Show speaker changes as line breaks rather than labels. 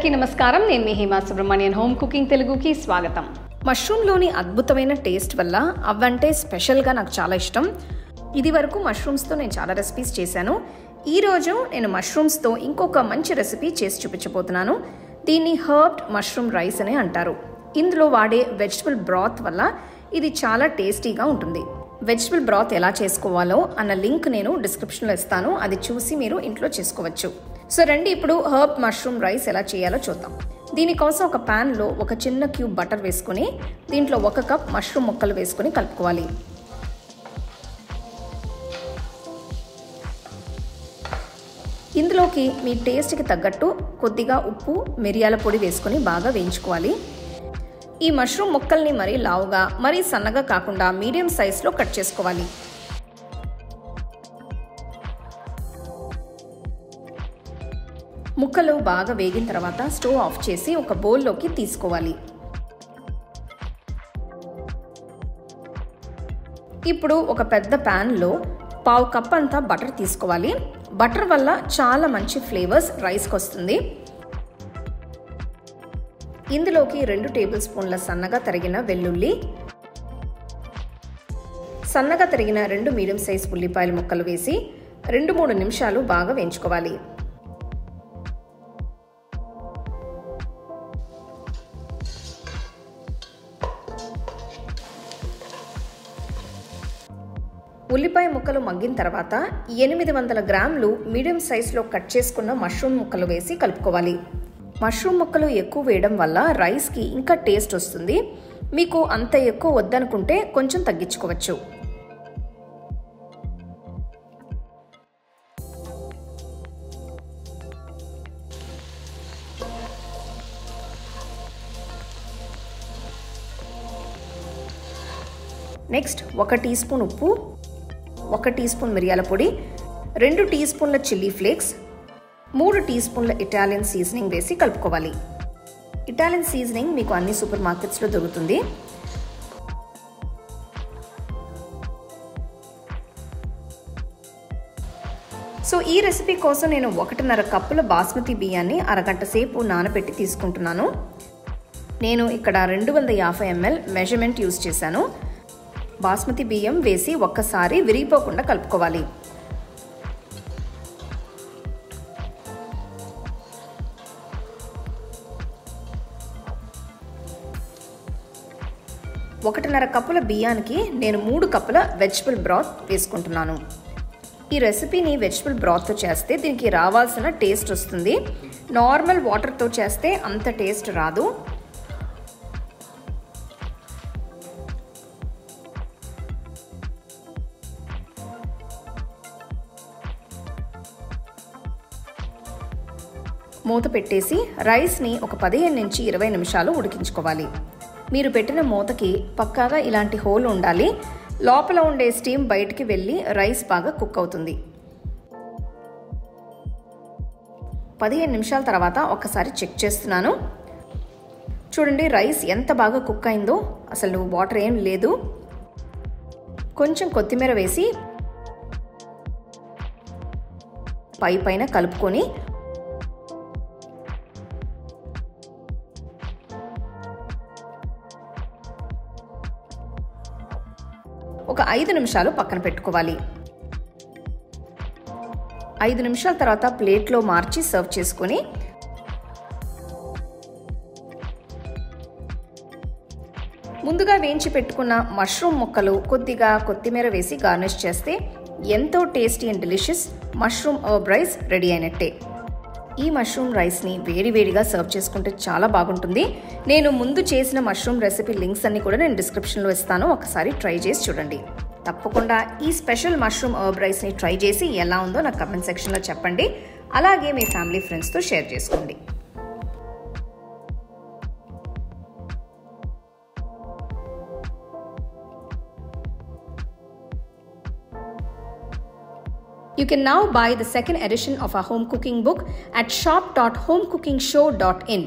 అందరికీ నమస్కారం. నేను మీ హేమా సుబ్రహ్మణ్యన్. హోమ్ కుకింగ్ తెలుగుకి స్వాగతం. మష్రూమ్లోని అద్భుతమైన టేస్ట్ వల్ల అవంటే స్పెషల్గా నాకు చాలా ఇష్టం. ఇది వరకు మష్రూమ్స్తో నేను చాలా రెసిపీస్ చేశాను. ఈరోజు నేను మష్రూమ్స్తో ఇంకొక మంచి రెసిపీ చేసి చూపించబోతున్నాను. దీన్ని హర్బ్డ్ మష్రూమ్ రైస్ అని అంటారు. ఇందులో వాడే వెజిటబుల్ బ్రాత్ వల్ల ఇది చాలా టేస్టీగా ఉంటుంది. వెజిటబుల్ బ్రాత్ ఎలా చేసుకోవాలో అన్న లింక్ నేను డిస్క్రిప్షన్లో ఇస్తాను. అది చూసి మీరు ఇంట్లో చేసుకోవచ్చు. సో రండి ఇప్పుడు హర్బ్ మష్రూమ్ రైస్ ఎలా చేయాలో చూద్దాం. దీనికోసం ఒక ప్యాన్లో ఒక చిన్న క్యూబ్ బటర్ వేసుకుని దీంట్లో 1 కప్ మష్రూమ్ ముక్కలు వేసుకుని కలుపుకోవాలి. ఇందులోకి మీ టేస్ట్కి తగ్గట్టు కొద్దిగా ఉప్పు, మిరియాల పొడి వేసుకుని బాగా వేయించుకోవాలి. ఈ మష్రూమ్ ముక్కల్ని మరీ లావుగా మరీ సన్నగా కాకుండా మీడియం సైజులో కట్ చేసుకోవాలి. ముక్కలు బాగా వేగిన తర్వాత స్టవ్ ఆఫ్ చేసి ఒక బౌల్లోకి తీసుకోవాలి. ఇప్పుడు ఒక పెద్ద ప్యాన్లో 1/2 కప్ అంతా బటర్ తీసుకోవాలి. బటర్ వల్ల చాలా మంచి ఫ్లేవర్స్ రైస్కి వస్తుంది. ఇందులోకి 2 టేబుల్ స్పూన్ల సన్నగా తరిగిన వెల్లుల్లి, సన్నగా తరిగిన 2 మీడియం సైజ్ ఉల్లిపాయల ముక్కలు వేసి 2-3 నిమిషాలు బాగా వేయించుకోవాలి. ఉల్లిపాయ ముక్కలు మగ్గిన తర్వాత 800 గ్రాములు మీడియం సైజులో కట్ చేసుకున్న మష్రూమ్ ముక్కలు వేసి కలుపుకోవాలి. మష్రూమ్ ముక్కలు ఎక్కువ వేయడం వల్ల రైస్కి ఇంకా టేస్ట్ వస్తుంది. మీకు అంత ఎక్కువ వద్దనుకుంటే కొంచెం తగ్గించుకోవచ్చు. నెక్స్ట్ 1 టీ స్పూన్ ఉప్పు, 1 టీ స్పూన్ మిరియాల పొడి, 2 టీ స్పూన్ల చిల్లీ ఫ్లేక్స్, 3 టీ స్పూన్ల ఇటాలియన్ సీజనింగ్ వేసి కలుపుకోవాలి. ఇటాలియన్ సీజనింగ్ మీకు అన్ని సూపర్ మార్కెట్స్లో దొరుకుతుంది. సో ఈ రెసిపీ కోసం నేను 1.5 కప్పుల బాస్మతి బియ్యాన్ని అరగంట సేపు నానబెట్టి తీసుకుంటున్నాను. నేను ఇక్కడ 250 ml మెజర్మెంట్ యూజ్ చేశాను. బాస్మతి బియ్యం వేసి ఒక్కసారి విరిగిపోకుండా కలుపుకోవాలి. ఒకటిన్నర కప్పుల బియ్యానికి నేను 3 కప్పుల వెజిటబుల్ బ్రాత్ వేసుకుంటున్నాను. ఈ రెసిపీని వెజిటబుల్ బ్రాత్తో చేస్తే దీనికి రావాల్సిన టేస్ట్ వస్తుంది. నార్మల్ వాటర్తో చేస్తే అంత టేస్ట్ రాదు. మూత పెట్టేసి రైస్ని ఒక 15 నుంచి 20 నిమిషాలు ఉడికించుకోవాలి. మీరు పెట్టిన మూతకి పక్కాగా ఇలాంటి హోల్ ఉండాలి. లోపల ఉండే స్టీమ్ బయటికి వెళ్ళి రైస్ బాగా కుక్ అవుతుంది. 15 నిమిషాల తర్వాత ఒకసారి చెక్ చేస్తున్నాను. చూడండి రైస్ ఎంత బాగా కుక్ అయిందో. అసలు వాటర్ ఏం లేదు. కొంచెం కొత్తిమీర వేసి పైన కలుపుకొని ఒక 5 నిమిషాలు పక్కన పెట్టుకోవాలి. 5 నిమిషాల తర్వాత ప్లేట్లో మార్చి సర్వ్ చేసుకొని ముందుగా వేయించి పెట్టుకున్న మష్రూమ్ ముక్కలు కొద్దిగా కొత్తిమీర వేసి గార్నిష్ చేస్తే ఎంతో tasty and delicious mushroom herb rice ready అయినట్టే. ఈ మష్రూమ్ రైస్ని వేడివేడిగా సర్వ్ చేసుకుంటే చాలా బాగుంటుంది. నేను ముందు చేసిన మష్రూమ్ రెసిపీ లింక్స్ అన్ని కూడా నేను డిస్క్రిప్షన్లో ఇస్తాను. ఒకసారి ట్రై చేసి చూడండి. తప్పకుండా ఈ స్పెషల్ మష్రూమ్ హర్బ్ రైస్ని ట్రై చేసి ఎలా ఉందో నాకు కమెంట్ సెక్షన్లో చెప్పండి. అలాగే మీ ఫ్యామిలీ ఫ్రెండ్స్తో షేర్ చేసుకోండి. You can now buy the second edition of our home cooking book at shop.homecookingshow.in.